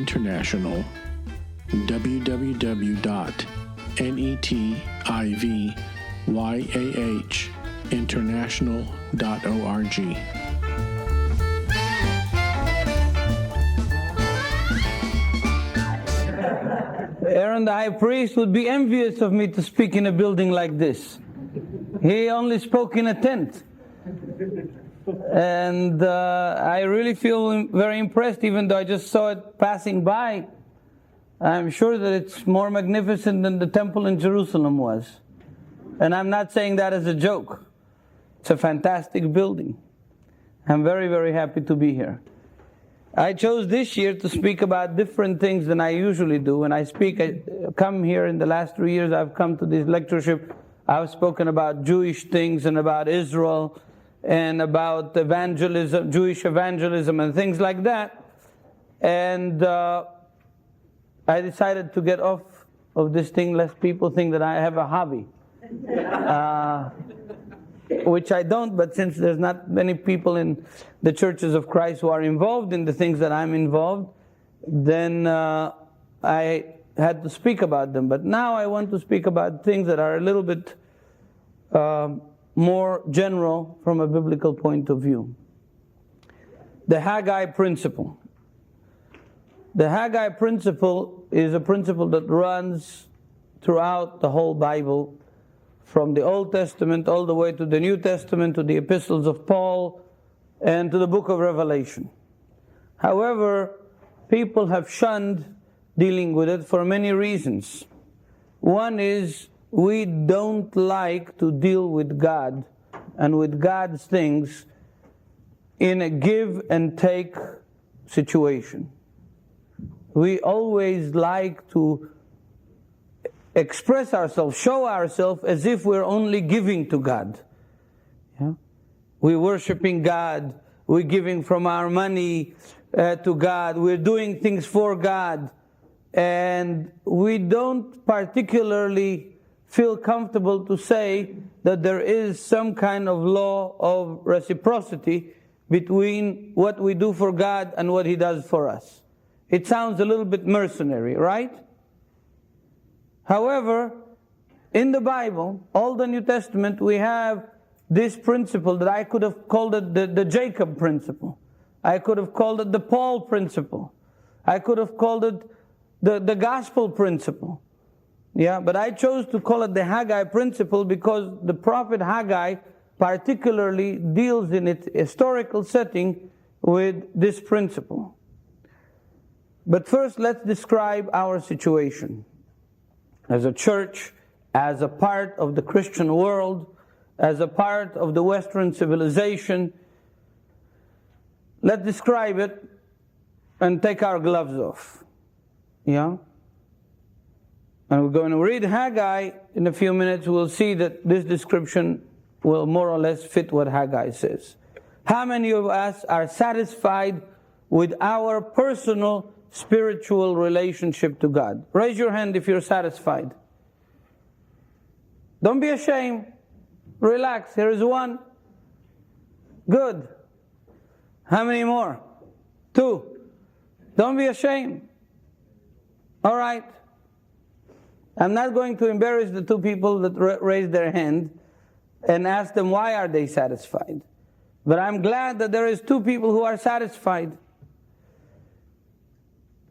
International, www.netivyahinternational.org. Aaron the high priest would be envious of me to speak in a building like this. He only spoke in a tent. And I really feel very impressed, even though I just saw it passing by. I'm sure that it's more magnificent than the temple in Jerusalem was. And I'm not saying that as a joke. It's a fantastic building. I'm very, very happy to be here. I chose this year to speak about different things than I usually do. When I speak, I come here in the last 3 years, I've come to this lectureship. I've spoken about Jewish things and about Israel and about evangelism, Jewish evangelism and things like that. And I decided to get off of this thing lest people think that I have a hobby. Which I don't, but since there's not many people in the churches of Christ who are involved in the things that I'm involved, then I had to speak about them. But now I want to speak about things that are a little bit more general from a biblical point of view. The Haggai Principle. The Haggai Principle is a principle that runs throughout the whole Bible, from the Old Testament all the way to the New Testament, to the epistles of Paul, and to the book of Revelation. However, people have shunned dealing with it for many reasons. One is, we don't like to deal with God and with God's things in a give and take situation. We always like to express ourselves, show ourselves as if we're only giving to God. Yeah? We're worshiping God, we're giving from our money to God, we're doing things for God, and we don't particularly feel comfortable to say that there is some kind of law of reciprocity between what we do for God and what He does for us. It sounds a little bit mercenary, right? However, in the Bible, all the New Testament, we have this principle that I could have called it the Jacob principle. I could have called it the Paul principle. I could have called it the gospel principle. Yeah, but I chose to call it the Haggai principle because the prophet Haggai particularly deals in its historical setting with this principle. But first, let's describe our situation as a church, as a part of the Christian world, as a part of the Western civilization. Let's describe it and take our gloves off. Yeah? And we're going to read Haggai in a few minutes. We'll see that this description will more or less fit what Haggai says. How many of us are satisfied with our personal spiritual relationship to God? Raise your hand if you're satisfied. Don't be ashamed. Relax. Here is one. Good. How many more? 2. Don't be ashamed. All right. I'm not going to embarrass the 2 people that raised their hand and ask them why are they satisfied. But I'm glad that there is 2 people who are satisfied.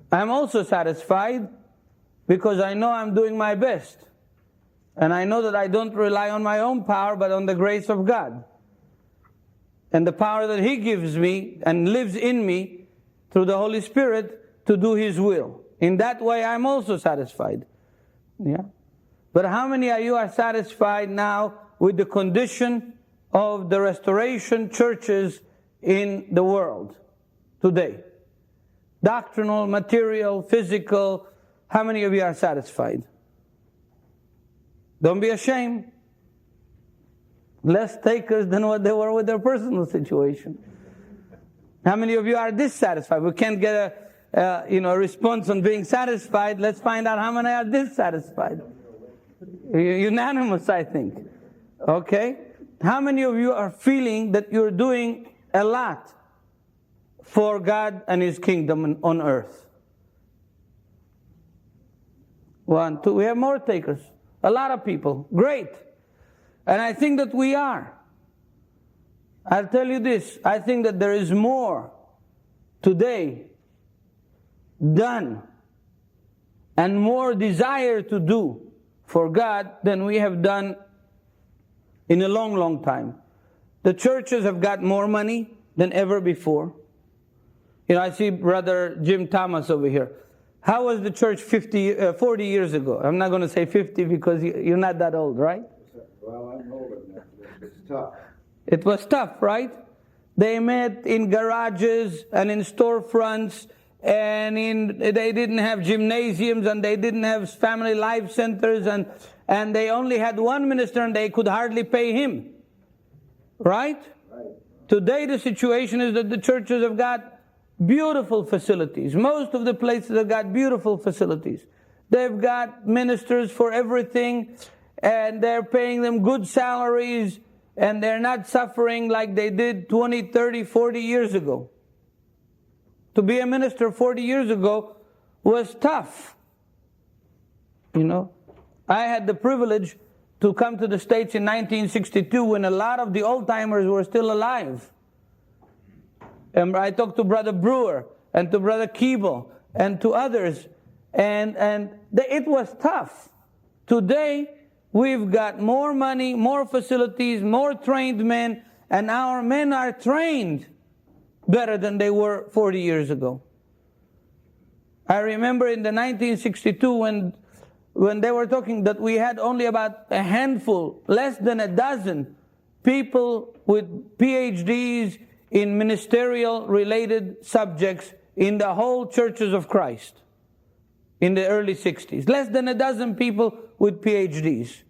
I'm also satisfied because I know I'm doing my best. And I know that I don't rely on my own power, but on the grace of God. And the power that He gives me and lives in me through the Holy Spirit to do His will. In that way, I'm also satisfied. Yeah. But how many of you are satisfied now with the condition of the restoration churches in the world today? Doctrinal, material, physical. How many of you are satisfied? Don't be ashamed. Less takers than what they were with their personal situation. How many of you are dissatisfied? We can't get a response on being satisfied. Let's find out how many are dissatisfied. Unanimous, I think. Okay? How many of you are feeling that you're doing a lot for God and His kingdom on earth? 1, 2. We have more takers. A lot of people. Great. And I think that we are. I'll tell you this. I think that there is more today done and more desire to do for God than we have done in a long, long time. The churches have got more money than ever before. You know, I see Brother Jim Thomas over here. How was the church 40 years ago? I'm not going to say 50 because you're not that old, right? Well, I'm older than that. It's tough. It was tough, right? They met in garages and in storefronts, and they didn't have gymnasiums, and they didn't have family life centers, and they only had one minister, and they could hardly pay him. Right? Right. Today the situation is that the churches have got beautiful facilities. Most of the places have got beautiful facilities. They've got ministers for everything, and they're paying them good salaries, and they're not suffering like they did 20, 30, 40 years ago. To be a minister 40 years ago was tough. You know, I had the privilege to come to the States in 1962 when a lot of the old-timers were still alive. And I talked to Brother Brewer and to Brother Keeble and to others, and it was tough. Today, we've got more money, more facilities, more trained men, and our men are trained better than they were 40 years ago. I remember in the 1962 when they were talking that we had only about a handful, less than a dozen people with PhDs in ministerial related subjects in the whole churches of Christ in the early 60s. Less than a dozen people with PhDs.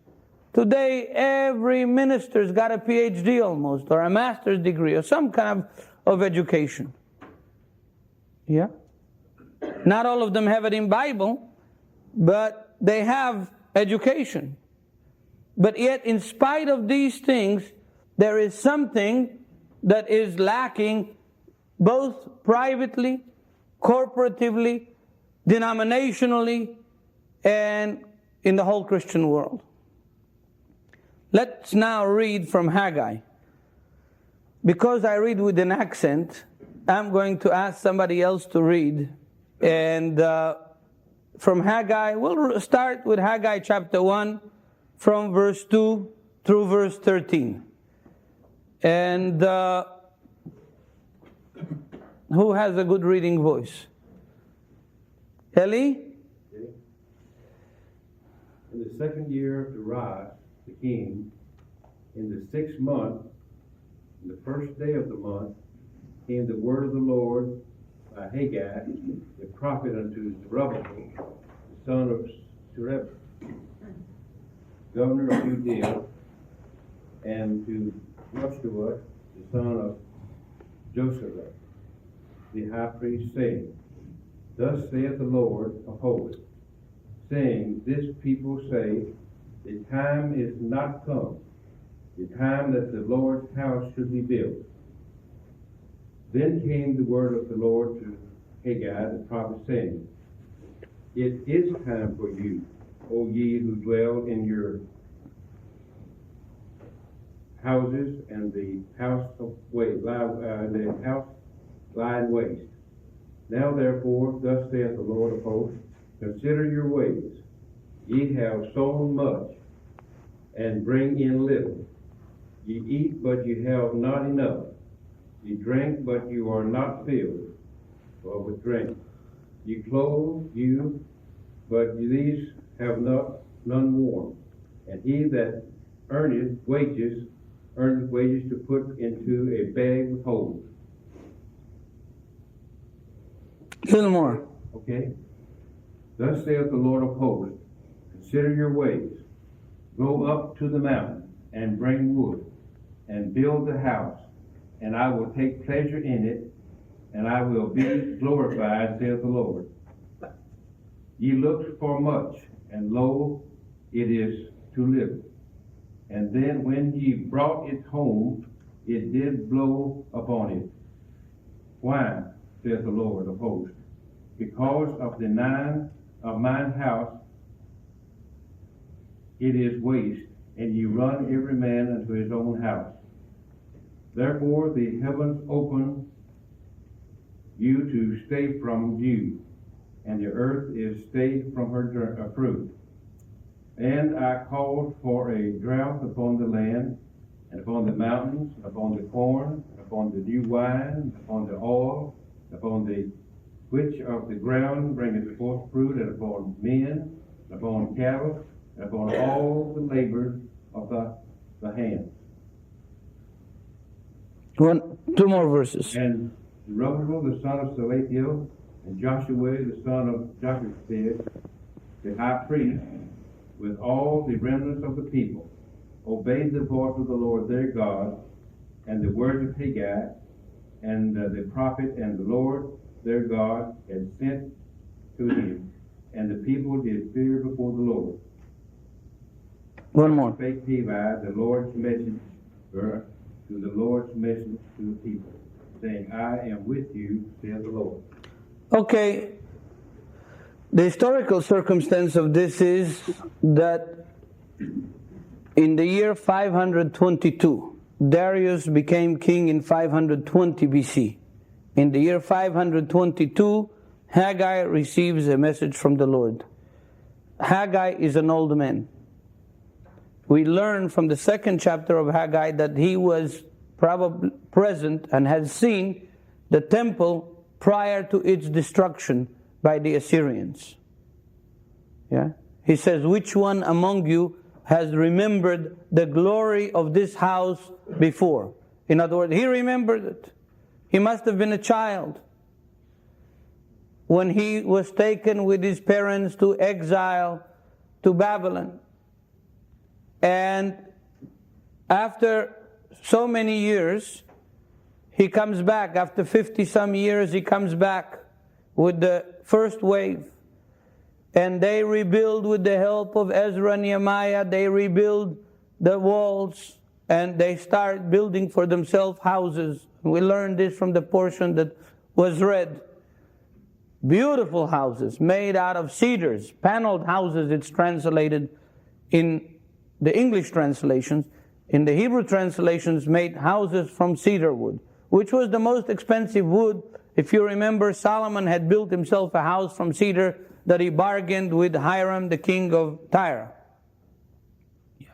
Today, every minister's got a PhD almost, or a master's degree, or some kind of education. Yeah? Not all of them have it in Bible, but they have education. But yet, in spite of these things, there is something that is lacking both privately, corporatively, denominationally, and in the whole Christian world. Let's now read from Haggai. Because I read with an accent, I'm going to ask somebody else to read. And from Haggai, we'll start with Haggai chapter 1, from verse 2 through verse 13. And who has a good reading voice? Eli? In the second year of Darius the king, in the 6th month, in the first day of the month, came the word of the Lord by Haggai, the prophet, unto Zerubbabel, the son of Shulam, governor of Judea, and to Joshua, the son of Joseph, the high priest, saying, Thus saith the Lord of hosts, saying, This people say, the time is not come, the time that the Lord's house should be built. Then came the word of the Lord to Haggai the prophet, saying, It is time for you, O ye who dwell in your houses, and the house lying waste. Now therefore, thus saith the Lord of hosts, consider your ways. Ye have sown much, and bring in little. Ye eat, but ye have not enough. Ye drink, but you are not filled, or with drink. Ye clothe you, but these have none worn. And he that earneth wages to put into a bag with holes. A little more. Okay? Thus saith the Lord of hosts, consider your ways. Go up to the mountain, and bring wood, and build the house, and I will take pleasure in it, and I will be glorified, saith the Lord. Ye looked for much, and lo, it is too little. And then when ye brought it home, it did blow upon it. Why, saith the Lord of hosts? Because of the 9 of mine house it is waste, and ye run every man unto his own house. Therefore the heavens open you to stay from dew, and the earth is stayed from her fruit. And I called for a drought upon the land, and upon the mountains, upon the corn, upon the new wine, upon the oil, upon the which of the ground bringeth forth fruit, and upon men, upon cattle, and upon all the labor of the hands. Two more verses. And Zerubbabel the son of Salathiel, and Joshua the son of Jochebed, the high priest, with all the remnants of the people, obeyed the voice of the Lord their God, and the words of Haggai, and the prophet, and the Lord their God had sent to him, and the people did fear before the Lord. One more. Spake Haggai, the Lord's messenger, to the Lord's message to the people, saying, I am with you, saith the Lord. Okay. The historical circumstance of this is that in the year 522, Darius became king in 520 BC. In the year 522, Haggai receives a message from the Lord. Haggai is an old man. We learn from the second chapter of Haggai that he was probably present and had seen the temple prior to its destruction by the Assyrians. Yeah? He says, which one among you has remembered the glory of this house before? In other words, he remembered it. He must have been a child when he was taken with his parents to exile to Babylon. And after so many years, he comes back. After 50-some years, he comes back with the first wave. And they rebuild with the help of Ezra and Nehemiah. They rebuild the walls, and they start building for themselves houses. We learned this from the portion that was read. Beautiful houses made out of cedars, paneled houses, it's translated in the English translations. In the Hebrew translations, made houses from cedar wood, which was the most expensive wood. If you remember, Solomon had built himself a house from cedar that he bargained with Hiram, the king of Tyre. Yeah.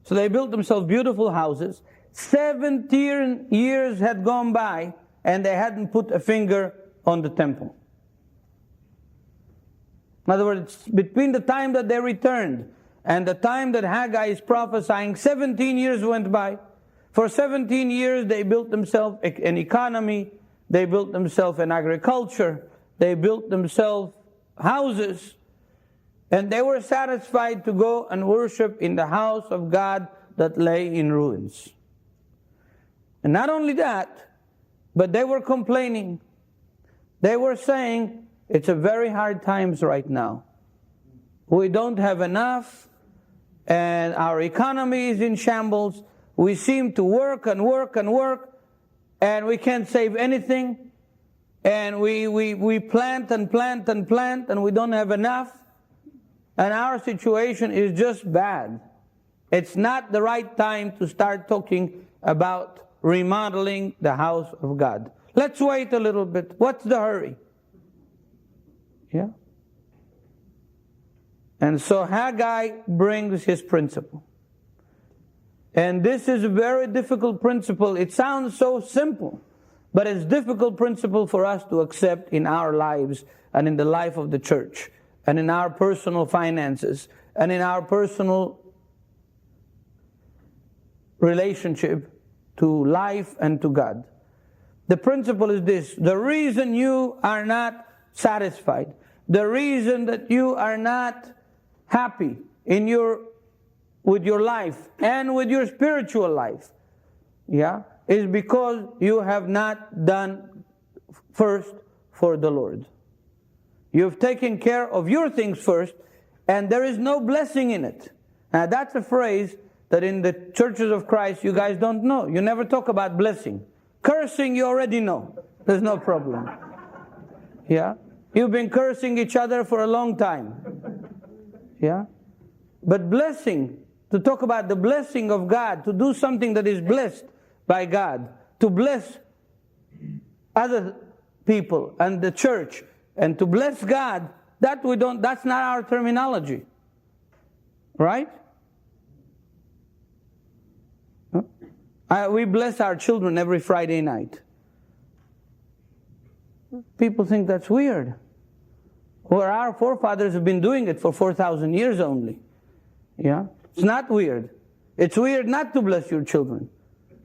So they built themselves beautiful houses. 17 years had gone by, and they hadn't put a finger on the temple. In other words, between the time that they returned and the time that Haggai is prophesying, 17 years went by. For 17 years, they built themselves an economy, they built themselves an agriculture, they built themselves houses, and they were satisfied to go and worship in the house of God that lay in ruins. And not only that, but they were complaining. They were saying, it's a very hard times right now. We don't have enough, and our economy is in shambles. We seem to work and work and work, and we can't save anything. And we plant and plant and plant, and we don't have enough. And our situation is just bad. It's not the right time to start talking about remodeling the house of God. Let's wait a little bit. What's the hurry? Yeah. And so Haggai brings his principle. And this is a very difficult principle. It sounds so simple, but it's a difficult principle for us to accept in our lives and in the life of the church and in our personal finances and in our personal relationship to life and to God. The principle is this: the reason you are not satisfied, the reason that you are not happy with your life and with your spiritual life, is because you have not done first for the Lord. You've taken care of your things first, and there is no blessing in it. Now that's a phrase that in the churches of Christ you guys don't know. You never talk about blessing. Cursing, you already know. There's no problem. Yeah? You've been cursing each other for a long time. Yeah? But blessing, to talk about the blessing of God, to do something that is blessed by God, to bless other people and the church, and to bless God, that's not our terminology. Right? We bless our children every Friday night. People think that's weird. Well, our forefathers have been doing it for 4,000 years only. Yeah? It's not weird. It's weird not to bless your children.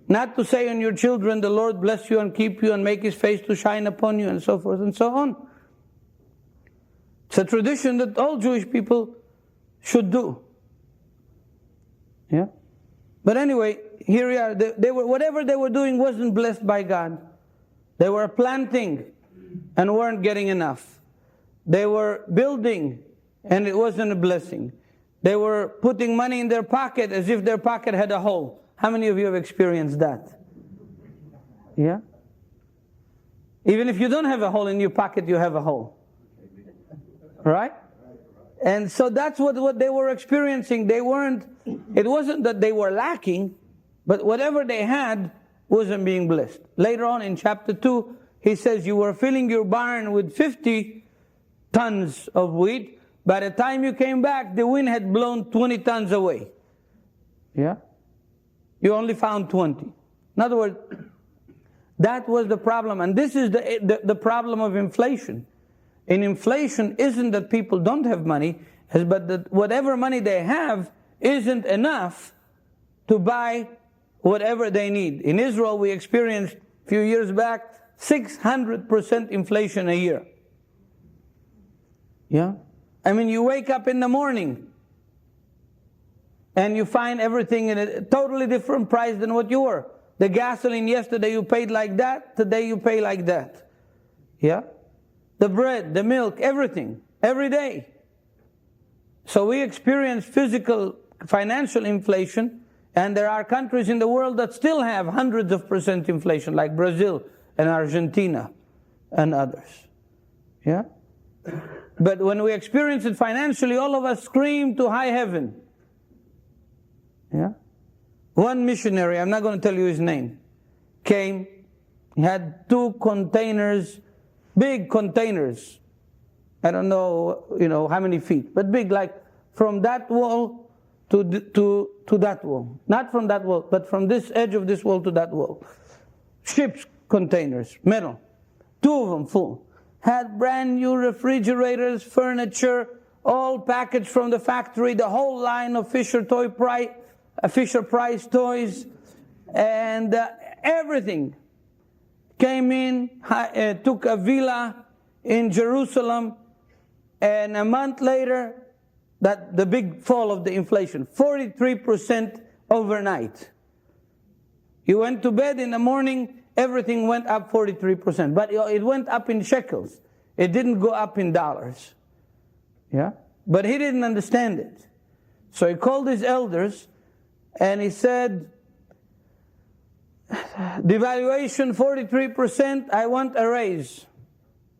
Not to say on your children, the Lord bless you and keep you and make His face to shine upon you, and so forth and so on. It's a tradition that all Jewish people should do. Yeah? But anyway, here we are. Whatever they were doing wasn't blessed by God. They were planting and weren't getting enough. They were building and it wasn't a blessing. They were putting money in their pocket as if their pocket had a hole. How many of you have experienced that? Yeah? Even if you don't have a hole in your pocket, you have a hole. Right? And so that's what they were experiencing. It wasn't that they were lacking, but whatever they had wasn't being blessed. Later on in chapter 2, he says, you were filling your barn with 50 tons of wheat. By the time you came back, the wind had blown 20 tons away. Yeah? You only found 20. In other words, that was the problem. And this is the problem of inflation. In inflation isn't that people don't have money, but that whatever money they have isn't enough to buy whatever they need. In Israel, we experienced a few years back 600% inflation a year. Yeah? I mean, you wake up in the morning and you find everything in a totally different price than what you were. The gasoline yesterday you paid like that, today you pay like that. Yeah? The bread, the milk, everything, every day. So we experience financial inflation, and there are countries in the world that still have hundreds of % inflation, like Brazil and Argentina and others. Yeah? But when we experience it financially, all of us scream to high heaven. Yeah? One missionary, I'm not going to tell you his name, came, he had 2 containers, big containers. I don't know, how many feet, but big, like from that wall to that wall. Not from that wall, but from this edge of this wall to that wall. Ships containers, metal, 2 of them full. Had brand new refrigerators, furniture, all packaged from the factory, the whole line of Fisher Price toys, and everything. Came in, took a villa in Jerusalem, and a month later, the big fall of the inflation, 43% overnight. You went to bed in the morning, everything went up 43%, but it went up in shekels. It didn't go up in dollars. Yeah? But he didn't understand it. So he called his elders, and he said, devaluation 43%, I want a raise.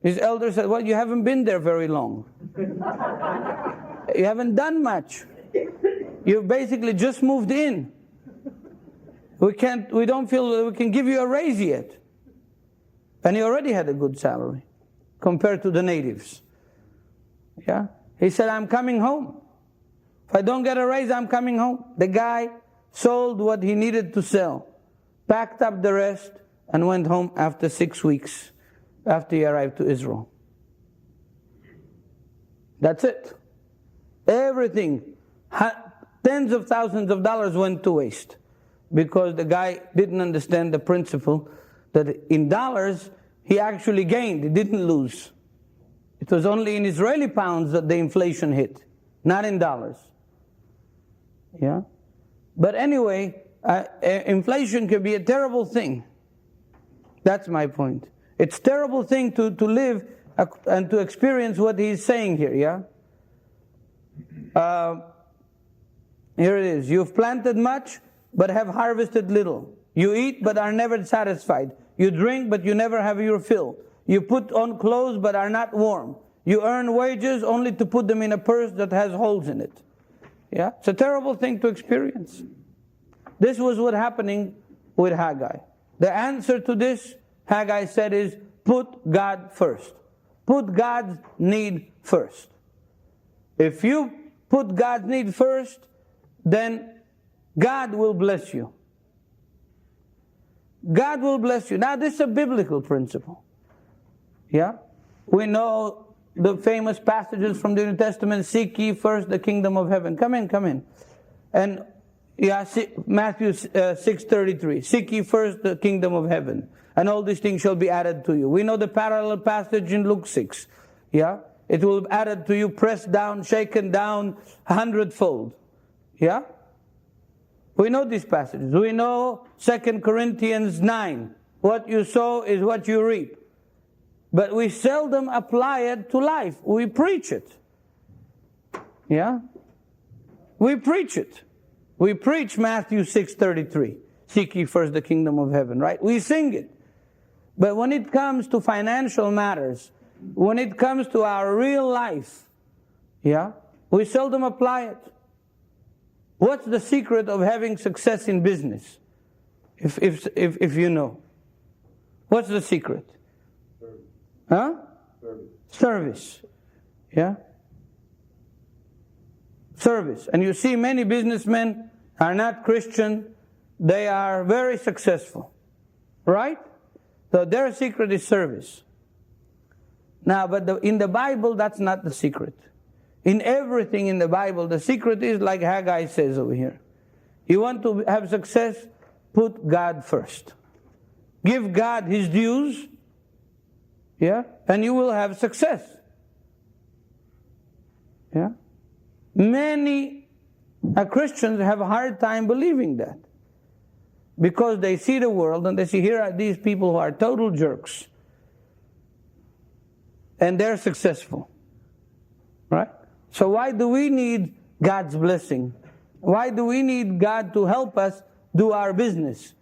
His elder said, well, you haven't been there very long. You haven't done much. You've basically just moved in. We don't feel that we can give you a raise yet. And he already had a good salary compared to the natives. Yeah? He said, I'm coming home. If I don't get a raise, I'm coming home. The guy sold what he needed to sell, packed up the rest, and went home after 6 weeks after he arrived to Israel. That's it. Everything, tens of thousands of dollars went to waste because the guy didn't understand the principle that in dollars he actually gained, he didn't lose. It was only in Israeli pounds that the inflation hit, not in dollars. Yeah? But anyway, inflation can be a terrible thing. That's my point. It's a terrible thing to live and to experience what he's saying here, yeah? Here it is. You've planted much, but have harvested little. You eat, but are never satisfied. You drink, but you never have your fill. You put on clothes, but are not warm. You earn wages only to put them in a purse that has holes in it. Yeah, it's a terrible thing to experience. This was what happening with Haggai. The answer to this, Haggai said, is put God first. Put God's need first. If you put God's need first, then God will bless you. God will bless you. Now, this is a biblical principle. Yeah? We know the famous passages from the New Testament, seek ye first the kingdom of heaven. Come in. And yeah, Matthew 6:33, seek ye first the kingdom of heaven, and all these things shall be added to you. We know the parallel passage in Luke 6. Yeah? It will be added to you, pressed down, shaken down, 100-fold. Yeah? We know these passages. We know 2 Corinthians 9. What you sow is what you reap. But we seldom apply it to life. We preach it. Yeah? We preach it. We preach Matthew 6:33. Seek ye first the kingdom of heaven, right? We sing it. But when it comes to financial matters, when it comes to our real life, yeah, we seldom apply it. What's the secret of having success in business? If you know. What's the secret? Huh? Service. Yeah? Service. And you see many businessmen are not Christian. They are very successful. Right? So their secret is service. Now, but in the Bible, that's not the secret. In everything in the Bible, the secret is like Haggai says over here. You want to have success? Put God first. Give God His dues. Yeah? And you will have success. Yeah? Many Christians have a hard time believing that. Because they see the world and they see here are these people who are total jerks. And they're successful. Right? So why do we need God's blessing? Why do we need God to help us do our business?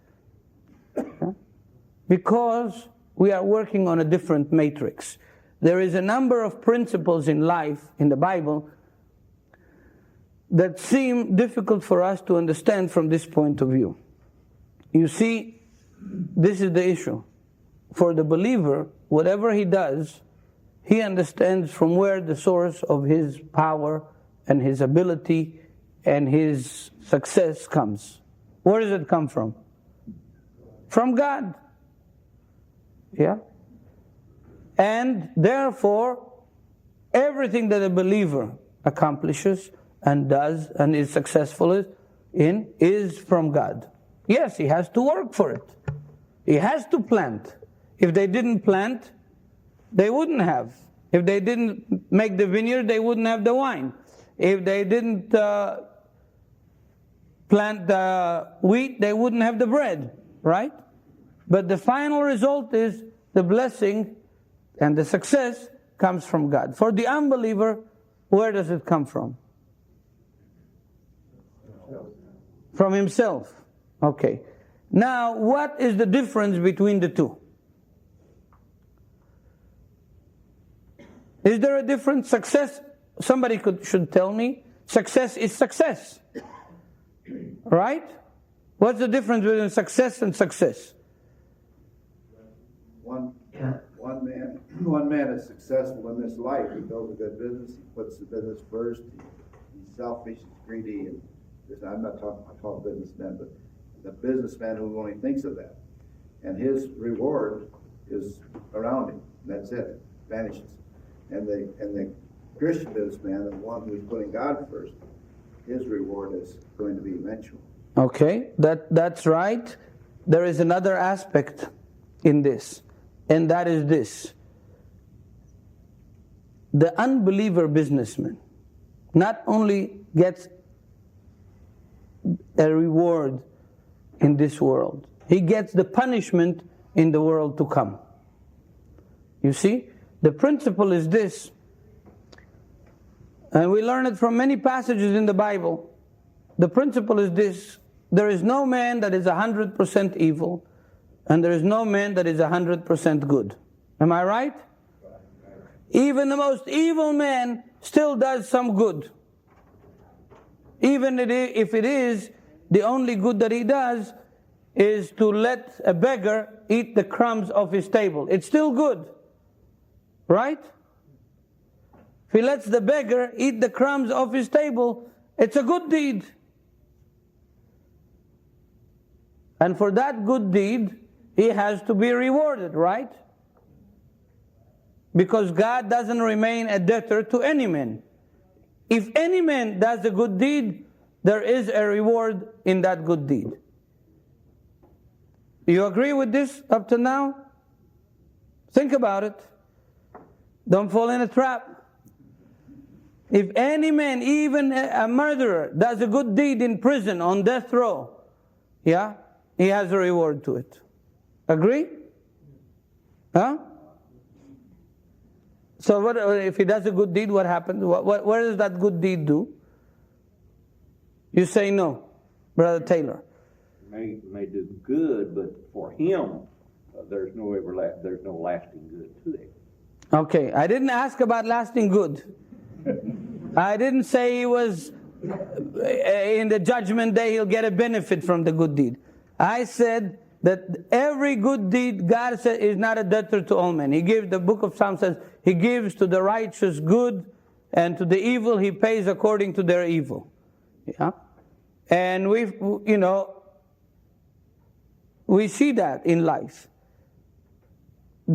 Because we are working on a different matrix. There is a number of principles in life, in the Bible, that seem difficult for us to understand from this point of view. You see, this is the issue. For the believer, whatever he does, he understands from where the source of his power and his ability and his success comes. Where does it come from? From God. Yeah? And therefore, everything that a believer accomplishes and does and is successful in is from God. Yes, he has to work for it. He has to plant. If they didn't plant, they wouldn't have. If they didn't make the vineyard, they wouldn't have the wine. If they didn't plant the wheat, they wouldn't have the bread, right? But the final result is the blessing and the success comes from God. For the unbeliever, where does it come from? From himself. Okay. Now, what is the difference between the two? Is there a difference? Success, somebody should tell me. Success is success. Right? What's the difference between success and success? One man is successful in this life. He builds a good business. He puts the business first. He's selfish. He's greedy. And I'm not talking about businessmen, but the businessman who only thinks of that. And his reward is around him. That's it. Vanishes. And the Christian businessman, the one who's putting God first, his reward is going to be eventual. Okay, that's right. There is another aspect in this, and that is this. The unbeliever businessman not only gets a reward in this world, he gets the punishment in the world to come. You see, the principle is this, and we learn it from many passages in the Bible. The principle is this: there is no man that is 100% evil, and there is no man that is 100% good. Am I right? Even the most evil man still does some good. Even if it is, the only good that he does is to let a beggar eat the crumbs of his table. It's still good, right? If he lets the beggar eat the crumbs of his table, it's a good deed. And for that good deed, he has to be rewarded, right? Because God doesn't remain a debtor to any man. If any man does a good deed, there is a reward in that good deed. You agree with this up to now? Think about it. Don't fall in a trap. If any man, even a murderer, does a good deed in prison on death row, yeah, he has a reward to it. Agree? Huh? So what if he does a good deed? What happens? What does that good deed do? You say no, Brother Taylor. May do good, but for him, there's no lasting good to it. Okay, I didn't ask about lasting good. I didn't say he was in the judgment day he'll get a benefit from the good deed. I said that every good deed, God said, is not a debtor to all men. He gives, the book of Psalms says, He gives to the righteous good, and to the evil He pays according to their evil. Yeah, and we see that in life.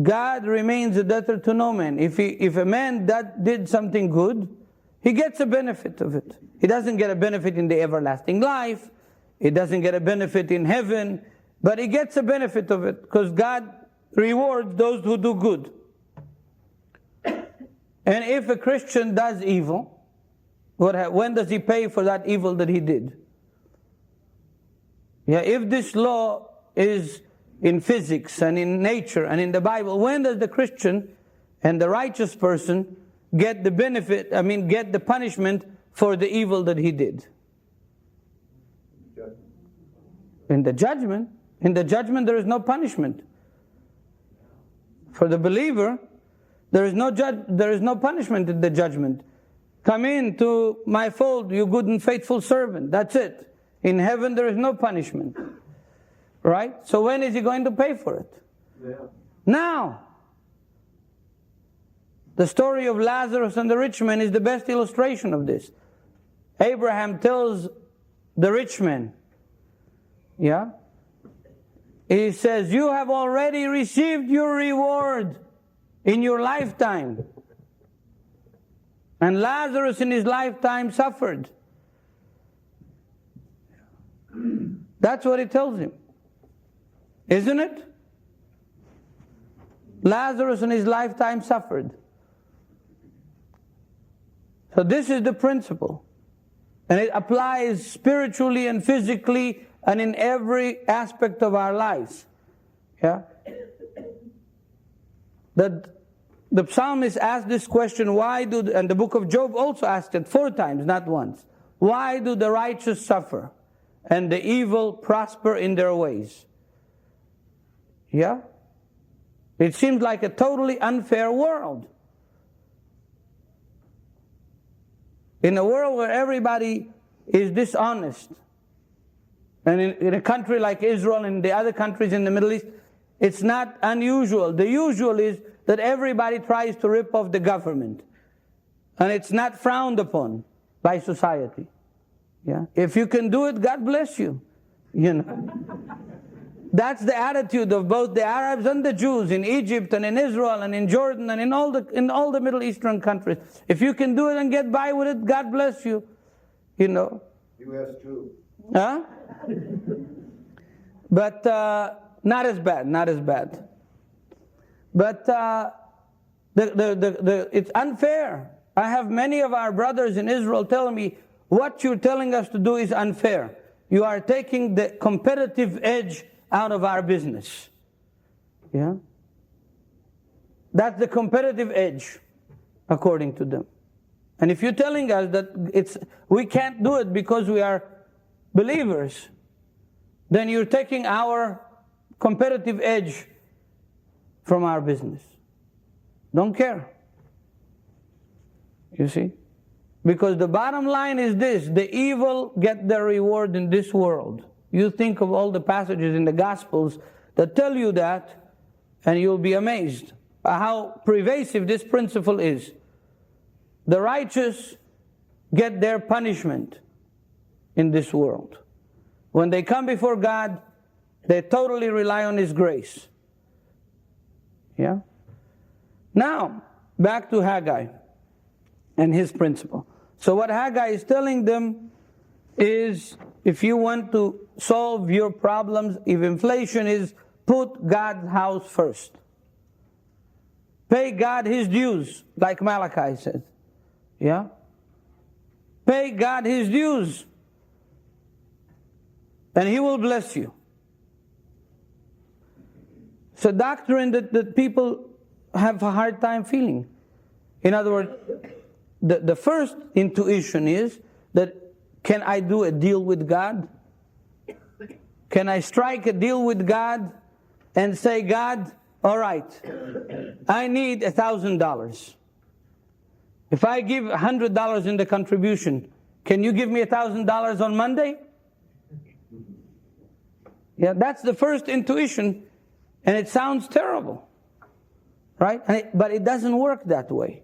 God remains a debtor to no man. If a man that did something good, he gets a benefit of it. He doesn't get a benefit in the everlasting life. He doesn't get a benefit in heaven. But he gets a benefit of it because God rewards those who do good. And if a Christian does evil, when does he pay for that evil that he did? Yeah, if this law is in physics and in nature and in the Bible, when does the Christian and the righteous person get the benefit, get the punishment for the evil that he did? In the judgment. In the judgment there is no punishment. For the believer, there is no punishment in the judgment. Come into my fold, you good and faithful servant. That's it. In heaven there is no punishment. Right? So when is he going to pay for it? Yeah. Now. The story of Lazarus and the rich man is the best illustration of this. Abraham tells the rich man, yeah, he says, you have already received your reward in your lifetime. And Lazarus in his lifetime suffered. That's what he tells him. Isn't it? Lazarus in his lifetime suffered. So this is the principle. And it applies spiritually and physically and in every aspect of our lives. Yeah? That the psalmist asked this question, and the book of Job also asked it 4 times, not once. Why do the righteous suffer and the evil prosper in their ways? Yeah? It seems like a totally unfair world. In a world where everybody is dishonest, and in a country like Israel and the other countries in the Middle East, it's not unusual. The usual is that everybody tries to rip off the government. And it's not frowned upon by society. Yeah? If you can do it, God bless you. You know. That's the attitude of both the Arabs and the Jews in Egypt and in Israel and in Jordan and in all the Middle Eastern countries. If you can do it and get by with it, God bless you. You know. U.S. too. Huh? But not as bad. But it's unfair. I have many of our brothers in Israel telling me, what you're telling us to do is unfair. You are taking the competitive edge out of our business. Yeah? That's the competitive edge, according to them. And if you're telling us that we can't do it because we are believers, then you're taking our competitive edge from our business. Don't care. You see? Because the bottom line is this: the evil get their reward in this world. You think of all the passages in the Gospels that tell you that, and you'll be amazed how pervasive this principle is. The righteous get their punishment in this world. When they come before God, they totally rely on His grace. Yeah? Now, back to Haggai and his principle. So what Haggai is telling them is, if you want to solve your problems, if inflation is, put God's house first. Pay God His dues, like Malachi says. Yeah? Pay God His dues, and He will bless you. It's a doctrine that people have a hard time feeling. In other words, the first intuition is that, can I do a deal with God? Can I strike a deal with God and say, God, all right, I need $1,000. If I give $100 in the contribution, can you give me $1,000 on Monday? Yeah, that's the first intuition, and it sounds terrible, right? But it doesn't work that way.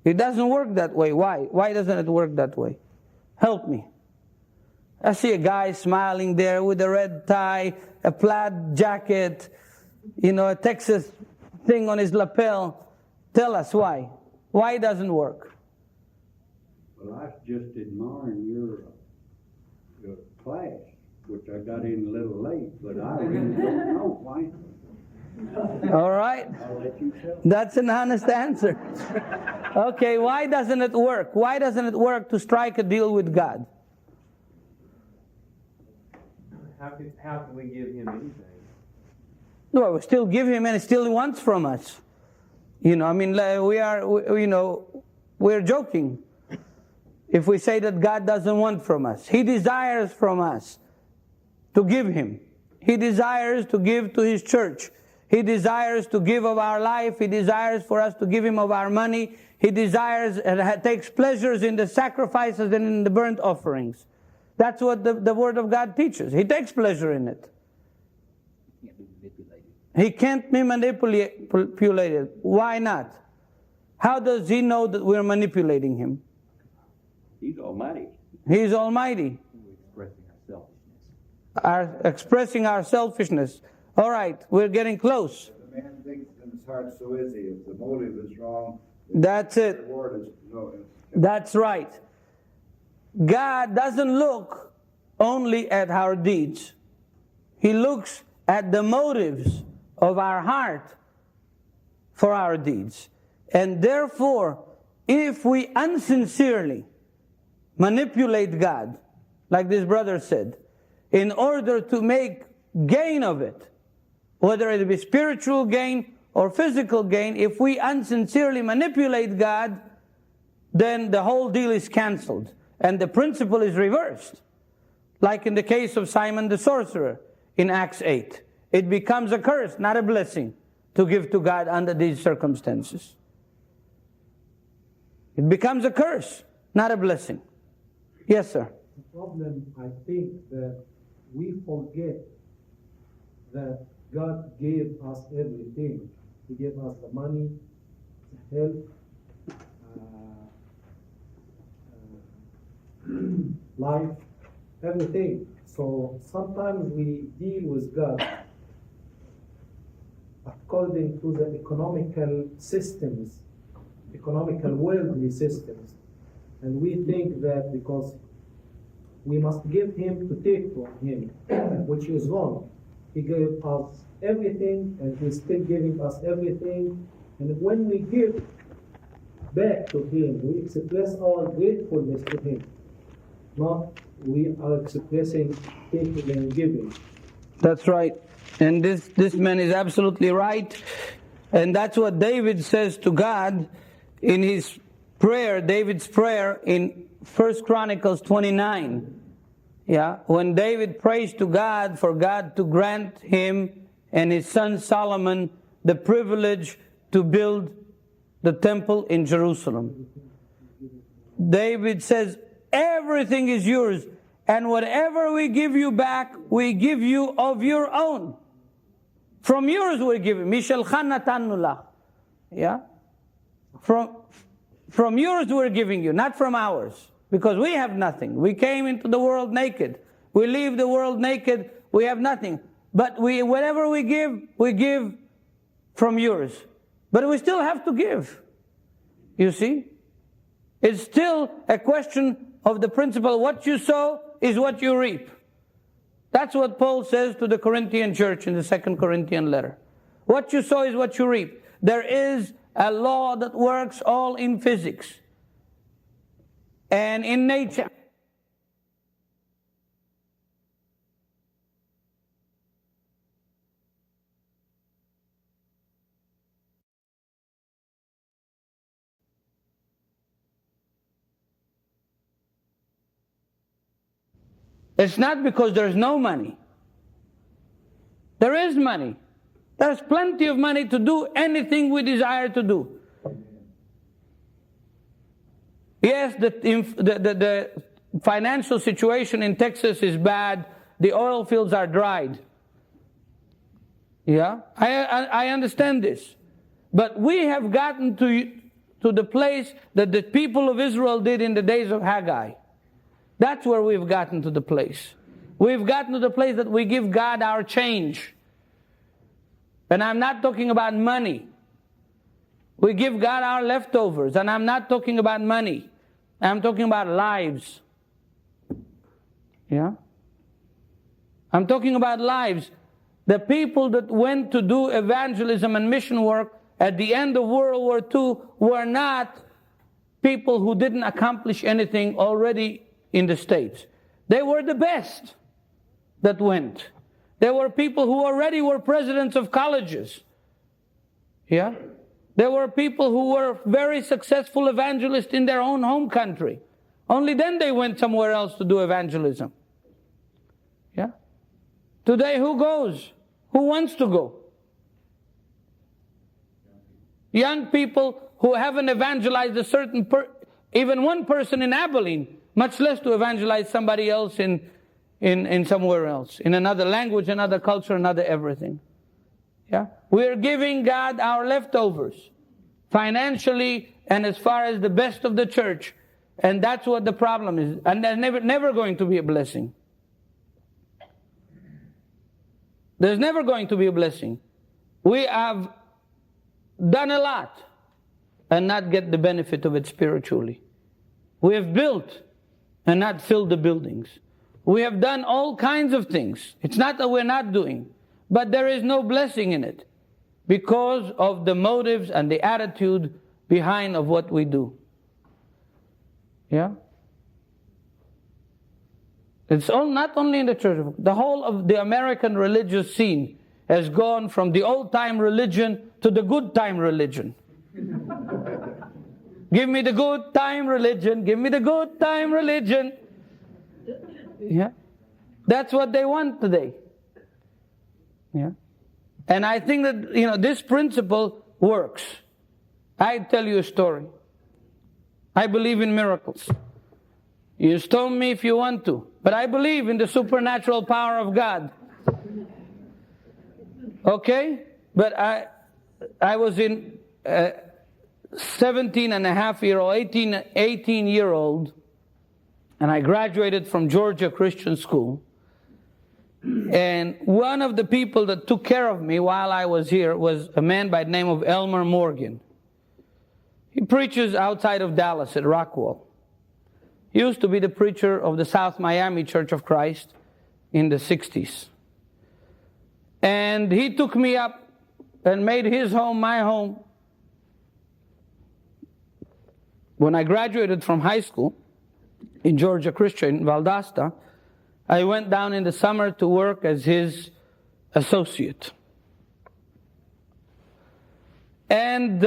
It doesn't work that way. Why? Why doesn't it work that way? Help me. I see a guy smiling there with a red tie, a plaid jacket, a Texas thing on his lapel. Tell us why. Why it doesn't work? Well, I was just admiring your class, which I got in a little late, but I really don't know why. All right. I'll let you tell. That's an honest answer. Okay, why doesn't it work? Why doesn't it work to strike a deal with God? How can we give Him anything? Well, we still give Him, and He still wants from us. We're joking if we say that God doesn't want from us. He desires from us to give Him. He desires to give to His church. He desires to give of our life. He desires for us to give Him of our money. He desires and takes pleasures in the sacrifices and in the burnt offerings. That's what the Word of God teaches. He takes pleasure in it. He can't be manipulated. Why not? How does He know that we're manipulating Him? He's almighty. He's almighty. Expressing our selfishness. All right, we're getting close. If a man thinks in his heart, so is he. If the motive is wrong, that's it. The reward is no. That's right. God doesn't look only at our deeds. He looks at the motives of our heart for our deeds. And therefore, if we unsincerely manipulate God, like this brother said, in order to make gain of it, whether it be spiritual gain or physical gain, if we unsincerely manipulate God, then the whole deal is canceled. And the principle is reversed. Like in the case of Simon the sorcerer in Acts 8. It becomes a curse, not a blessing, to give to God under these circumstances. It becomes a curse, not a blessing. Yes, sir. The problem, I think, that we forget that God gave us everything. He gave us the money, the health, life, everything. So sometimes we deal with God according to the economical systems, economical worldly systems. And we think that because we must give Him to take from Him, which is wrong. He gave us everything, and He's still giving us everything. And when we give back to Him, we express our gratefulness to Him. Not we are expressing taking and giving. That's right. And this man is absolutely right. And that's what David says to God in his prayer, David's prayer in 1 Chronicles 29. Yeah, when David prays to God for God to grant him and his son Solomon the privilege to build the temple in Jerusalem. David says, everything is yours, and whatever we give you back, we give you of your own. From yours we're giving. Mishal Khanatannullah. Yeah? From yours we're giving you, not from ours. Because we have nothing. We came into the world naked. We leave the world naked. We have nothing. But whatever we give from yours. But we still have to give. You see? It's still a question of the principle, what you sow is what you reap. That's what Paul says to the Corinthian church in the 2 Corinthian letter. What you sow is what you reap. There is a law that works all in physics and in nature. It's not because there's no money. There is money. There's plenty of money to do anything we desire to do. Yes, the financial situation in Texas is bad. The oil fields are dried. Yeah, I understand this. But we have gotten to the place that the people of Israel did in the days of Haggai. That's where we've gotten to the place. We've gotten to the place that we give God our change. And I'm not talking about money. We give God our leftovers. And I'm not talking about money. I'm talking about lives. Yeah? I'm talking about lives. The people that went to do evangelism and mission work at the end of World War II were not people who didn't accomplish anything already in the States. They were the best that went. There were people who already were presidents of colleges. Yeah? There were people who were very successful evangelists in their own home country. Only then they went somewhere else to do evangelism. Yeah? Today, who goes? Who wants to go? Young people who haven't evangelized a certain even one person in Abilene, much less to evangelize somebody else in somewhere else, in another language, another culture, another everything. Yeah? We're giving God our leftovers, financially and as far as the best of the church. And that's what the problem is. And there's never going to be a blessing. There's never going to be a blessing. We have done a lot and not get the benefit of it spiritually. We have built and not filled the buildings. We have done all kinds of things. It's not that we're not doing, but there is no blessing in it because of the motives and the attitude behind of what we do. Yeah? It's all not only in the church. The whole of the American religious scene has gone from the old-time religion to the good-time religion. Give me the good-time religion. Give me the good-time religion. Yeah. That's what they want today. Yeah. And I think that, this principle works. I tell you a story. I believe in miracles. You stone me if you want to, but I believe in the supernatural power of God. Okay? But I was in 17-and-a-half-year-old, 18-year-old, and I graduated from Georgia Christian School. And one of the people that took care of me while I was here was a man by the name of Elmer Morgan. He preaches outside of Dallas at Rockwall. He used to be the preacher of the South Miami Church of Christ in the 60s. And he took me up and made his home my home. When I graduated from high school in Georgia Christian, in Valdosta, I went down in the summer to work as his associate. And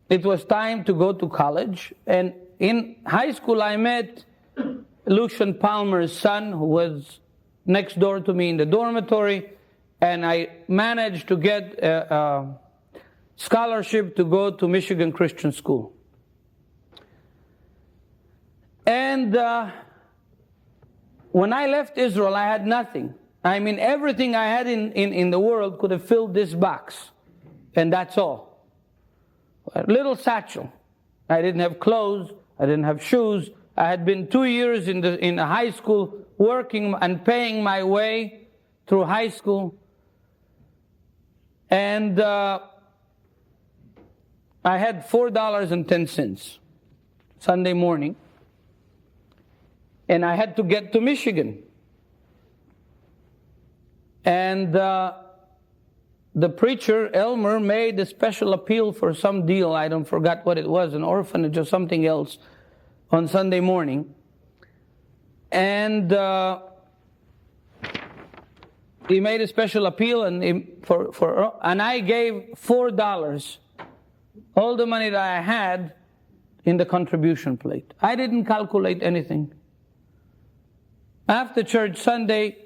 it was time to go to college. And in high school, I met Lucian Palmer's son, who was next door to me in the dormitory. And I managed to get scholarship to go to Michigan Christian School. And when I left Israel, I had nothing. I mean, everything I had in the world could have filled this box. And that's all. A little satchel. I didn't have clothes. I didn't have shoes. I had been 2 years in a high school working and paying my way through high school. And I had $4.10 Sunday morning. And I had to get to Michigan. And the preacher, Elmer, made a special appeal for some deal. I don't forget what it was, an orphanage or something else, on Sunday morning. And he made a special appeal, and and I gave $4, all the money that I had, in the contribution plate. I didn't calculate anything. After church Sunday,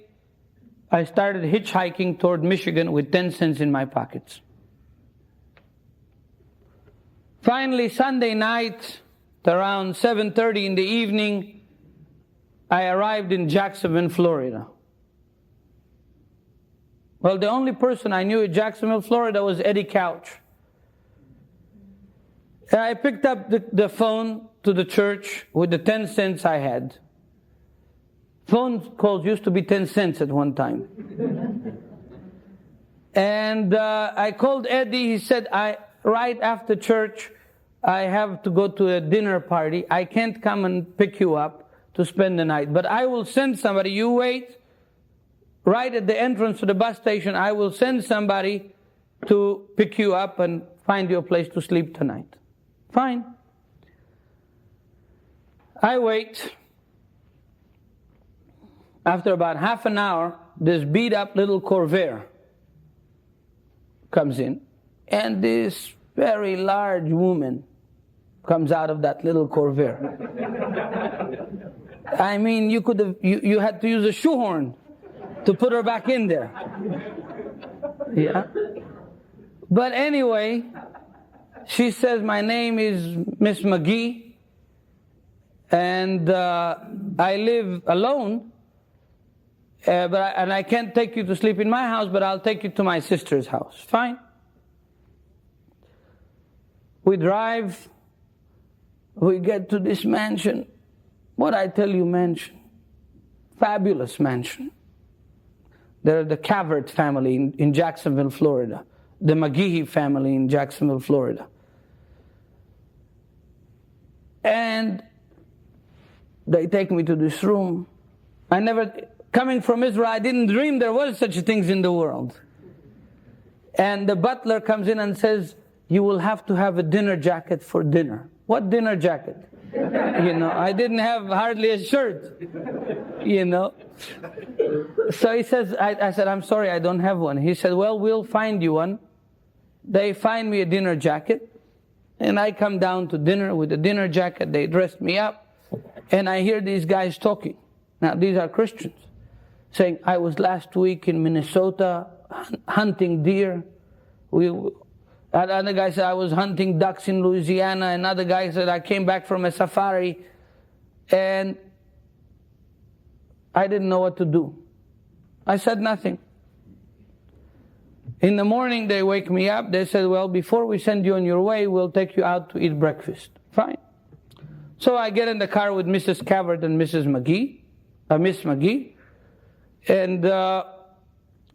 I started hitchhiking toward Michigan with 10 cents in my pockets. Finally, Sunday night, around 7:30 in the evening, I arrived in Jacksonville, Florida. Well, the only person I knew in Jacksonville, Florida was Eddie Couch. And I picked up the phone to the church with the 10 cents I had. Phone calls used to be 10 cents at one time. And I called Eddie. He said, right after church, I have to go to a dinner party. I can't come and pick you up to spend the night. But I will send somebody. You wait right at the entrance to the bus station. I will send somebody to pick you up and find you a place to sleep tonight. Fine. I wait. After about half an hour, this beat-up little Corvair comes in, and this very large woman comes out of that little Corvair. I mean, you had to use a shoehorn to put her back in there. Yeah. But anyway, she says, my name is Miss McGee, and I live alone. And I can't take you to sleep in my house, but I'll take you to my sister's house. Fine. We drive. We get to this mansion. What I tell you, mansion. Fabulous mansion. They're the Cavert family in Jacksonville, Florida. The McGee family in Jacksonville, Florida. And they take me to this room. Coming from Israel, I didn't dream there was such things in the world. And the butler comes in and says, you will have to have a dinner jacket for dinner. What dinner jacket? I didn't have hardly a shirt, So he says, I said, I'm sorry, I don't have one. He said, well, we'll find you one. They find me a dinner jacket. And I come down to dinner with a dinner jacket. They dressed me up. And I hear these guys talking. Now, these are Christians. Saying, I was last week in Minnesota hunting deer. Another guy said, I was hunting ducks in Louisiana. Another guy said, I came back from a safari. And I didn't know what to do. I said nothing. In the morning, they wake me up. They said, well, before we send you on your way, we'll take you out to eat breakfast. Fine. So I get in the car with Mrs. Cavert and Miss McGee. And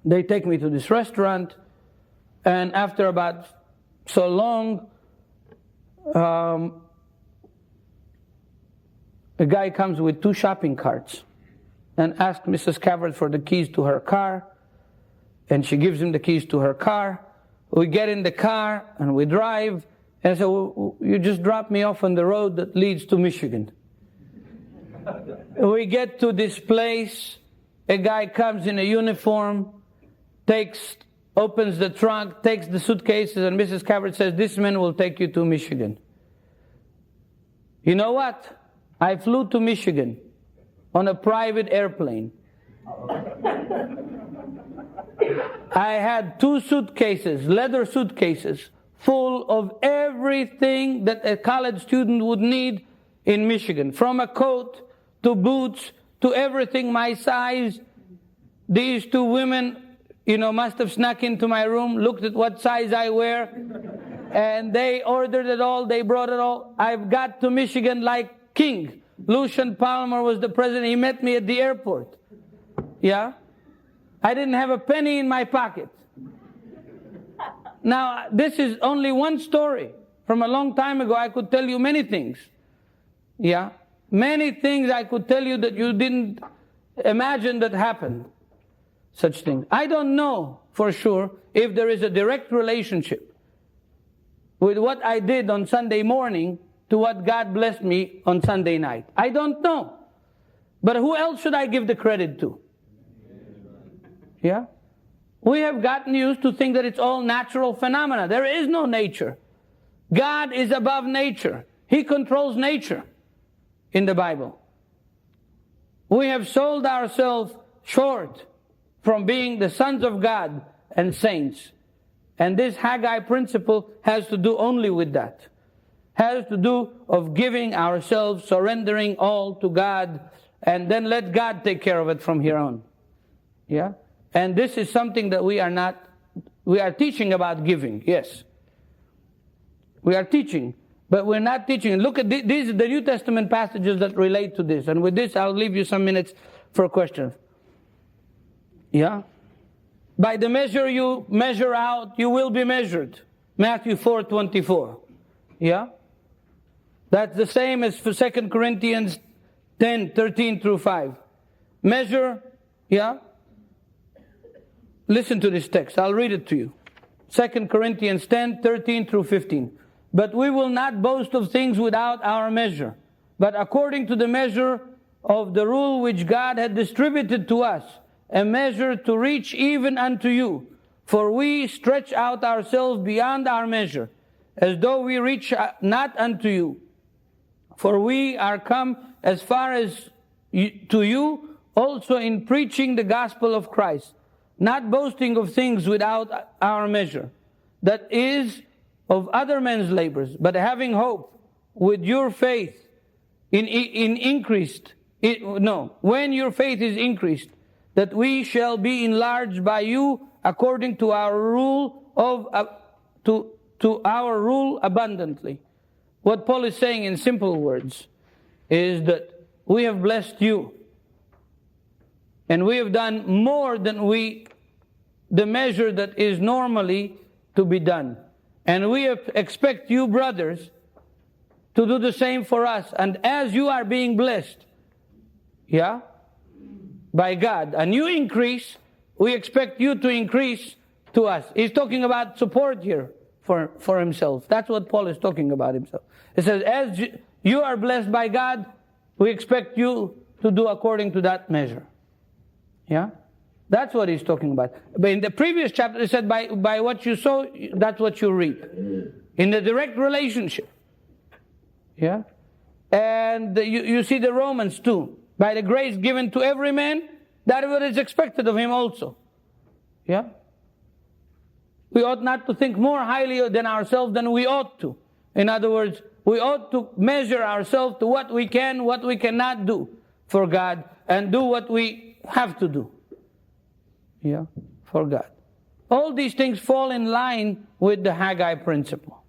they take me to this restaurant. And after about so long, a guy comes with 2 shopping carts and asks Mrs. Cavert for the keys to her car. And she gives him the keys to her car. We get in the car and we drive. And I said, well, you just dropped me off on the road that leads to Michigan. We get to this place. A guy comes in a uniform, opens the trunk, takes the suitcases, and Mrs. Cavert says, this man will take you to Michigan. You know what? I flew to Michigan on a private airplane. I had 2 suitcases, leather suitcases, full of everything that a college student would need in Michigan. From a coat to boots to everything my size. These two women, must have snuck into my room, looked at what size I wear, and they ordered it all, they brought it all. I've got to Michigan like king. Lucian Palmer was the president. He met me at the airport. Yeah? I didn't have a penny in my pocket. Now, this is only one story. From a long time ago, I could tell you many things. Yeah? Many things I could tell you that you didn't imagine that happened. Such things. I don't know for sure if there is a direct relationship with what I did on Sunday morning to what God blessed me on Sunday night. I don't know. But who else should I give the credit to? Yeah? We have gotten used to think that it's all natural phenomena. There is no nature. God is above nature. He controls nature in the Bible. We have sold ourselves short from being the sons of God and saints. And this Haggai principle has to do only with that. Has to do of giving ourselves, surrendering all to God, and then let God take care of it from here on. Yeah? And this is something that we are teaching about giving, yes. We are teaching, but we're not teaching. Look at these are the New Testament passages that relate to this. And with this, I'll leave you some minutes for questions. Yeah? By the measure you measure out, you will be measured. Matthew 4:24. Yeah? That's the same as for 2 Corinthians 10:13 through 5. Measure, yeah? Listen to this text. I'll read it to you. 2 Corinthians 10:13 through 15. But we will not boast of things without our measure, but according to the measure of the rule which God had distributed to us, a measure to reach even unto you. For we stretch out ourselves beyond our measure, as though we reach not unto you. For we are come as far as to you also in preaching the gospel of Christ, not boasting of things without our measure, that is of other men's labors, but having hope with your faith in increased. When your faith is increased, that we shall be enlarged by you according to our rule to our rule abundantly. What Paul is saying in simple words is that we have blessed you, and we have done more than the measure that is normally to be done. And we expect you, brothers, to do the same for us. And as you are being blessed, yeah, by God, and you increase, we expect you to increase to us. He's talking about support here for himself. That's what Paul is talking about himself. He says, as you are blessed by God, we expect you to do according to that measure. Yeah? That's what he's talking about. But in the previous chapter, he said, by what you sow, that's what you reap. In the direct relationship. Yeah? And you see the Romans too. By the grace given to every man, that is what is expected of him also. Yeah? We ought not to think more highly than ourselves than we ought to. In other words, we ought to measure ourselves to what we can, what we cannot do for God, and do what we have to do. Yeah, for God. All these things fall in line with the Haggai principle.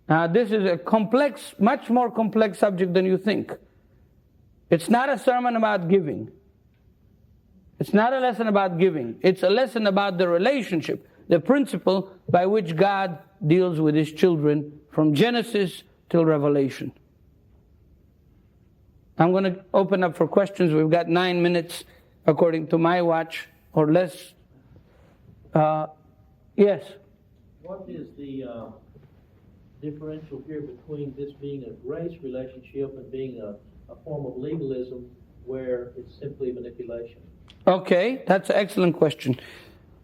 Now, this is a complex, much more complex subject than you think. It's not a sermon about giving. It's not a lesson about giving. It's a lesson about the relationship, the principle by which God deals with His children from Genesis till Revelation. I'm going to open up for questions. We've got 9 minutes. According to my watch, or less. Yes? What is the differential here between this being a grace relationship and being a form of legalism where it's simply manipulation? Okay, that's an excellent question.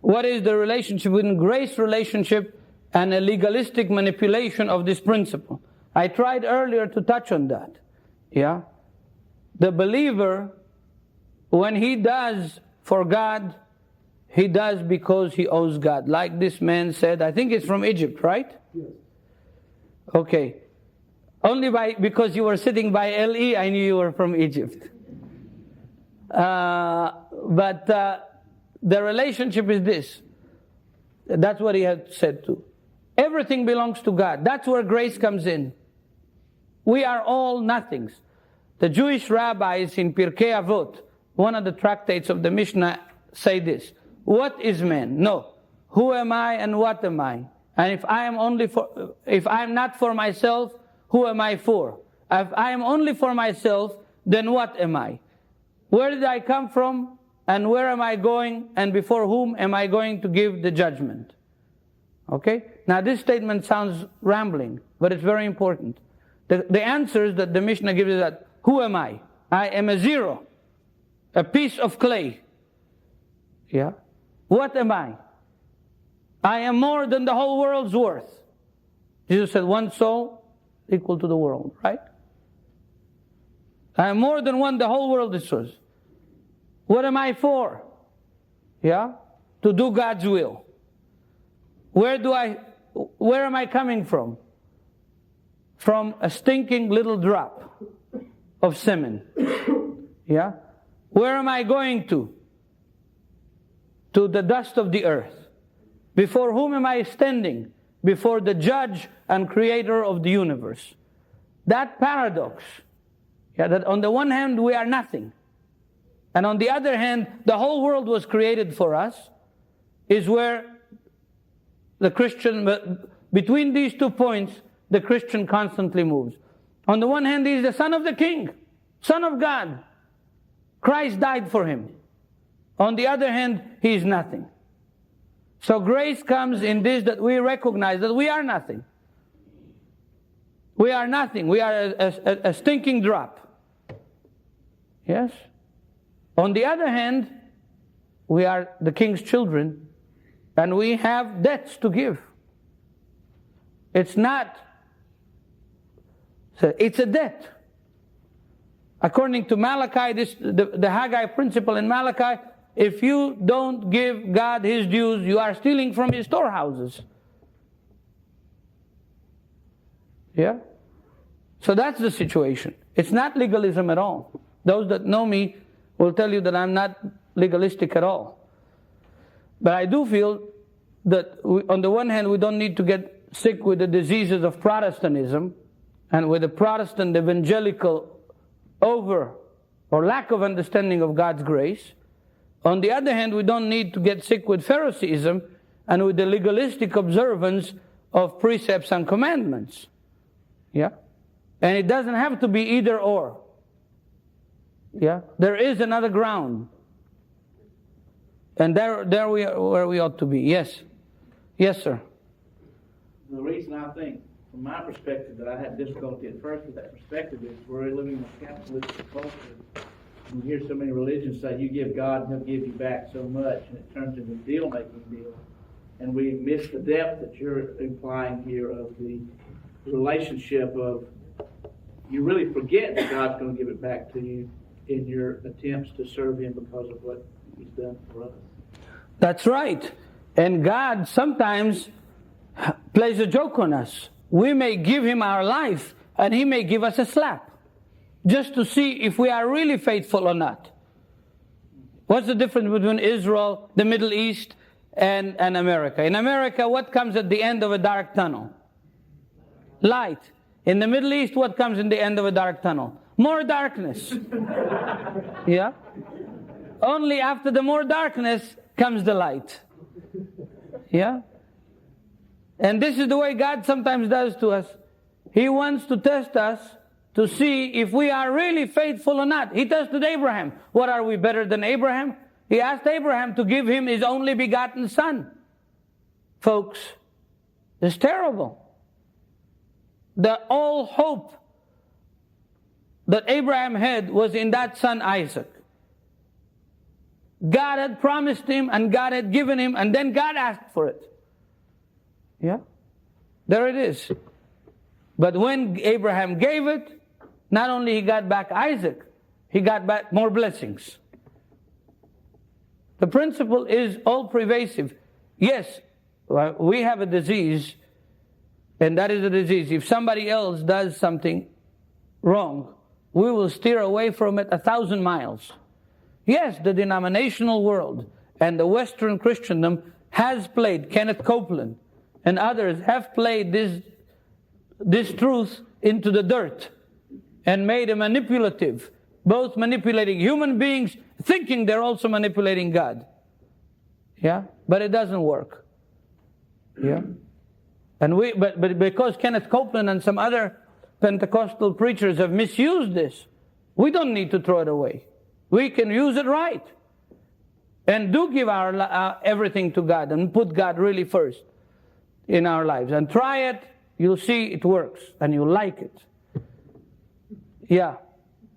What is the relationship between grace relationship and a legalistic manipulation of this principle? I tried earlier to touch on that. Yeah? The believer, when he does for God he does because he owes God. Like this man said, I think it's from Egypt, right? Yes. Okay. Only because you were sitting by LE, I knew you were from Egypt. But the relationship is this. That's what he had said too. Everything belongs to God. That's where grace comes in. We are all nothings. The Jewish rabbis in Pirkei Avot, one of the tractates of the Mishnah, say this. What is man? No. Who am I and what am I? And if I am not for myself, who am I for? If I am only for myself, then what am I? Where did I come from? And where am I going? And before whom am I going to give the judgment? Okay? Now this statement sounds rambling, but it's very important. The answers that the Mishnah gives is that, who am I? I am a zero, a piece of clay. Yeah? What am I? I am more than the whole world's worth. Jesus said, one soul equal to the world, right? I am more than one, the whole world is yours. What am I for? Yeah? To do God's will. Where am I coming from? From a stinking little drop of semen. Yeah? Where am I going to? To the dust of the earth. Before whom am I standing? Before the judge and creator of the universe. That paradox, that on the one hand we are nothing, and on the other hand the whole world was created for us, is where the Christian, between these 2 points, the Christian constantly moves. On the one hand, he is the son of the king, son of God. Christ died for him. On the other hand, he is nothing. So grace comes in this, that we recognize that we are nothing. We are nothing. We are a stinking drop. Yes? On the other hand, we are the king's children, and we have debts to give. It's not, it's a debt. According to Malachi, the Haggai Principle in Malachi, if you don't give God His dues, you are stealing from His storehouses. Yeah? So that's the situation. It's not legalism at all. Those that know me will tell you that I'm not legalistic at all. But I do feel that on the one hand, we don't need to get sick with the diseases of Protestantism and with the Protestant evangelical over or lack of understanding of God's grace. On the other hand, we don't need to get sick with Phariseeism and with the legalistic observance of precepts and commandments. Yeah? And it doesn't have to be either or. Yeah? There is another ground. And there we are where we ought to be. Yes? Yes, sir. The reason I think, from my perspective, that I had difficulty at first with that perspective is we're living in a capitalistic culture. We hear so many religions say, you give God and He'll give you back so much, and it turns into a deal-making deal. And we miss the depth that you're implying here of the relationship of, you really forget that God's going to give it back to you in your attempts to serve Him because of what He's done for us. That's right. And God sometimes plays a joke on us. We may give Him our life, and He may give us a slap, just to see if we are really faithful or not. What's the difference between Israel, the Middle East, and America? In America, what comes at the end of a dark tunnel? Light. In the Middle East, what comes in the end of a dark tunnel? More darkness. Yeah? Only after the more darkness comes the light. Yeah? And this is the way God sometimes does to us. He wants to test us to see if we are really faithful or not. He tested Abraham. What, are we better than Abraham? He asked Abraham to give him his only begotten son. Folks, it's terrible. The all hope that Abraham had was in that son Isaac. God had promised him and God had given him, and then God asked for it. Yeah? There it is. But when Abraham gave it, not only he got back Isaac, he got back more blessings. The principle is all pervasive. Yes, we have a disease, and that is a disease. If somebody else does something wrong, we will steer away from it 1,000 miles. Yes, the denominational world and the Western Christendom has played, Kenneth Copeland and others have played this truth into the dirt and made it manipulative, both manipulating human beings, thinking they're also manipulating God. Yeah, but it doesn't work. Yeah, and but because Kenneth Copeland and some other Pentecostal preachers have misused this, we don't need to throw it away. We can use it right, and do give our everything to God and put God really first in our lives and try it. You'll see it works and you'll like it. Yeah.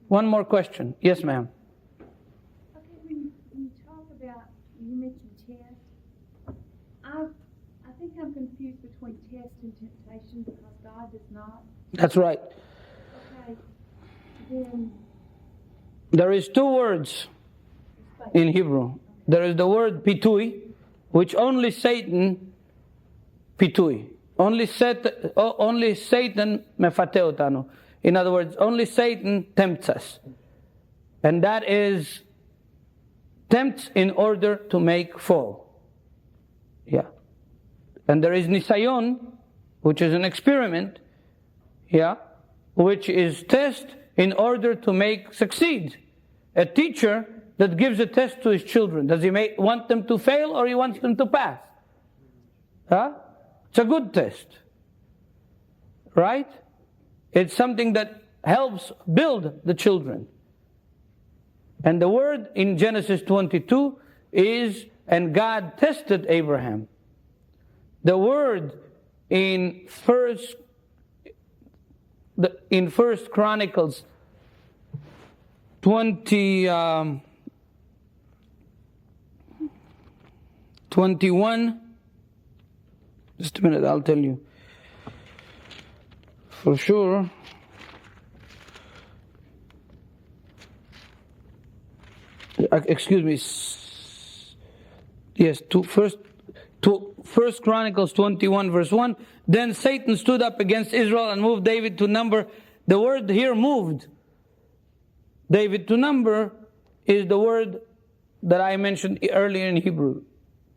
One more question. Yes, ma'am. Okay, when you talk about, you mentioned test, I think I'm confused between test and temptation because God does not. That's right. Okay, then. There is two words in Hebrew. There is the word pitui, which only Satan pitui. Only Satan mefateotanu. In other words, only Satan tempts us. And that is tempts in order to make fall. Yeah. And there is nisayon, which is an experiment, yeah, which is test in order to make succeed. A teacher that gives a test to his children, does he want them to fail or he wants them to pass? Huh? It's a good test. Right? It's something that helps build the children. And the word in Genesis 22 is, and God tested Abraham. The word in First Chronicles 21, just a minute, I'll tell you for sure. Excuse me. Yes, First Chronicles 21 verse 1. Then Satan stood up against Israel and moved David to number. The word here, moved David to number, is the word that I mentioned earlier in Hebrew.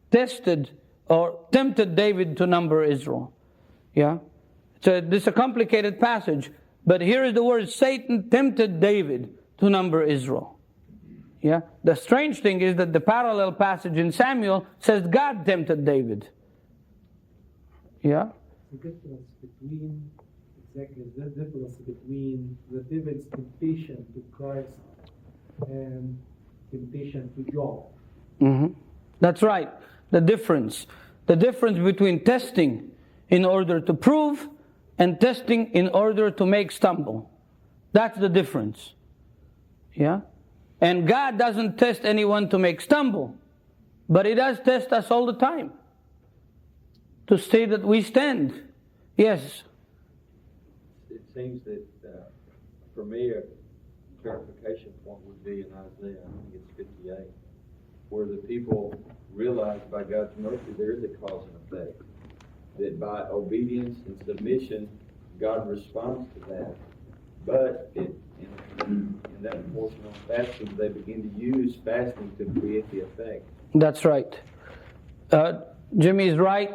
Tested or tempted David to number Israel. Yeah? So this is a complicated passage, but here is the word, Satan tempted David to number Israel. Yeah? The strange thing is that the parallel passage in Samuel says God tempted David. Yeah? The difference between, exactly, the difference between the devil's temptation to Christ and temptation to Job. Mm-hmm. That's right. The difference between testing in order to prove and testing in order to make stumble. That's the difference. Yeah? And God doesn't test anyone to make stumble, but He does test us all the time to see that we stand. Yes? It seems that, for me, a clarification point would be in Isaiah, I think it's 58, where the people realize by God's mercy there is a cause and effect. That by obedience and submission, God responds to that. But in that portion on fasting, they begin to use fasting to create the effect. That's right. Jimmy is right.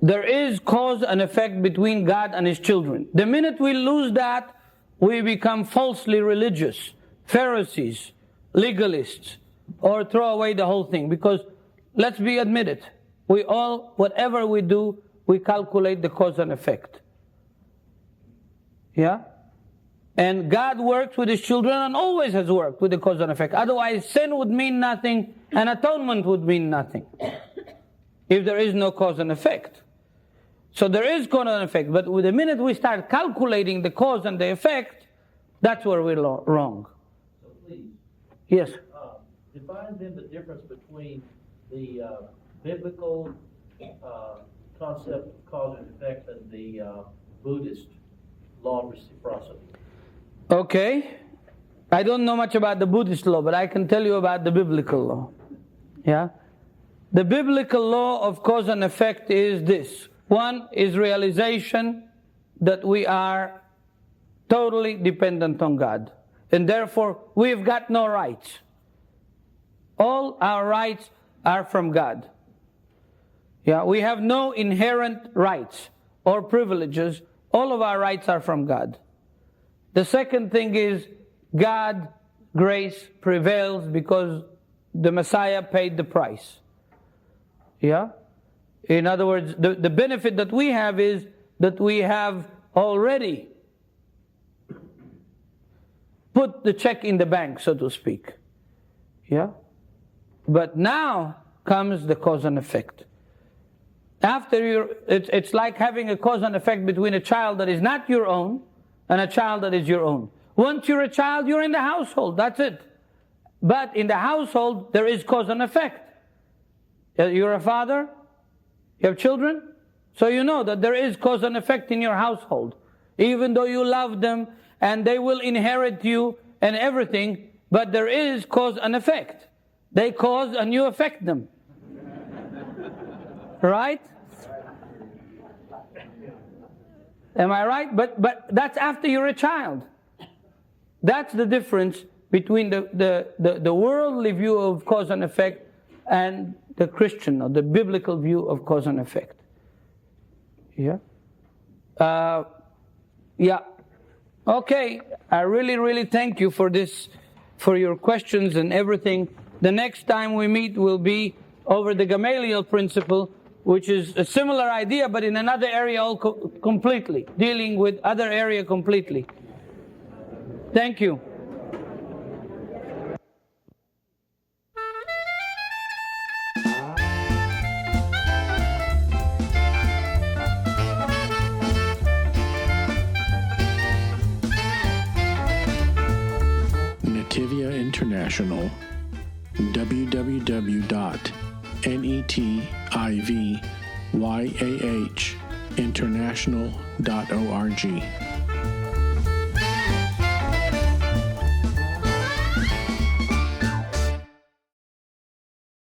There is cause and effect between God and His children. The minute we lose that, we become falsely religious, Pharisees, legalists, or throw away the whole thing. Because let's be admitted, we all, whatever we do, we calculate the cause and effect. Yeah? And God works with His children and always has worked with the cause and effect. Otherwise, sin would mean nothing and atonement would mean nothing if there is no cause and effect. So there is cause and effect, but the minute we start calculating the cause and the effect, that's where we're wrong. So please. Yes? Define then the difference between the biblical concept of cause and effect and the Buddhist law of reciprocity. Okay. I don't know much about the Buddhist law, but I can tell you about the biblical law. Yeah? The biblical law of cause and effect is this. One is realization that we are totally dependent on God. And therefore, we've got no rights. All our rights are from God. Yeah, we have no inherent rights or privileges. All of our rights are from God. The second thing is God's grace prevails because the Messiah paid the price. Yeah? In other words, the benefit that we have is that we have already put the check in the bank, so to speak. Yeah? But now comes the cause and effect. It's like having a cause and effect between a child that is not your own and a child that is your own. Once you're a child, you're in the household, that's it. But in the household, there is cause and effect. You're a father, you have children, so you know that there is cause and effect in your household. Even though you love them and they will inherit you and everything, but there is cause and effect. They cause and you affect them. Right? Am I right? But that's after you're a child. That's the difference between the worldly view of cause and effect and the Christian or the biblical view of cause and effect. Yeah? Yeah. Okay. I really thank you for this, for your questions and everything. The next time we meet will be over the Gamaliel principle, which is a similar idea, but in another area completely, dealing with other area completely. Thank you. Netivyah International, www.NetivyahInternational.org.